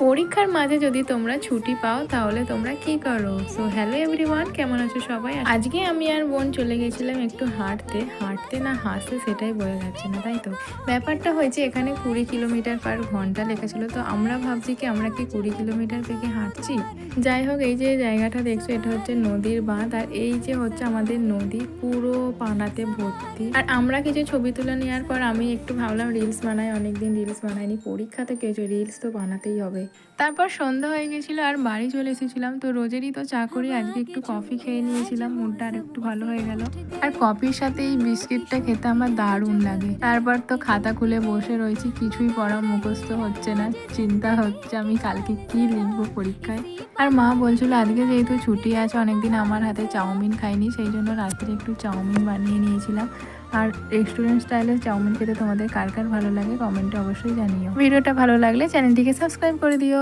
পরীক্ষার মাঝে যদি তোমরা ছুটি পাও তাহলে তোমরা কি করো? সো হ্যালো এভরিওয়ান, কেমন আছো সবাই? আজকে আমি আর বোন চলে গেছিলাম একটু হাঁটতে হাঁটতে না হাসতে সেটাই বোঝা যাচ্ছে না, তাই তো। ব্যাপারটা হয়েছে এখানে 20 কিলোমিটার/ঘন্টা লেখা ছিল, তো আমরা ভাবছি কি আমরা কি 20 কিলোমিটার থেকে হাঁটছি। যাই হোক, এই যে জায়গাটা দেখছো এটা হচ্ছে নদীর বাঁধ, আর এই যে হচ্ছে আমাদের নদী পুরো পানাতে ভর্তি। আর আমরা কিছু ছবি তুলে নেওয়ার পর আমি একটু ভাবলাম রিলস বানাই, অনেকদিন রিলস বানাইনি, পরীক্ষা তো কিছু রিলস তো বানাতেই হবে। তারপর সন্ধ্যা হয়ে গেছিলো আর বাড়ি চলে এসেছিলাম, তো রোজেরই তো চা করি, আজকে একটু কফি খেয়ে নিয়েছিলাম, মুডটা আর একটু ভালো হয়ে গেল। আর কফির সাথে এই বিস্কিটটা খেতে আমার দারুণ লাগে। তারপর তো খাতা খুলে বসে রয়েছি, কিছুই পড়া মুখস্থ হচ্ছে না, চিন্তা হচ্ছে আমি কালকে কি লিখবো পরীক্ষায়। আর মা বলছিল আজকে যেহেতু ছুটি আছে, অনেকদিন আমার হাতে চাউমিন খাইনি, সেই জন্য রাত্রে একটু চাউমিন বানিয়ে নিয়েছিলাম। আর রেস্টুরেন্ট স্টাইলের চাউমিন খেতে তোমাদের কার কার ভালো লাগে কমেন্টে অবশ্যই জানিও। ভিডিওটা ভালো লাগলে চ্যানেলটিকে সাবস্ক্রাইব করে দিও।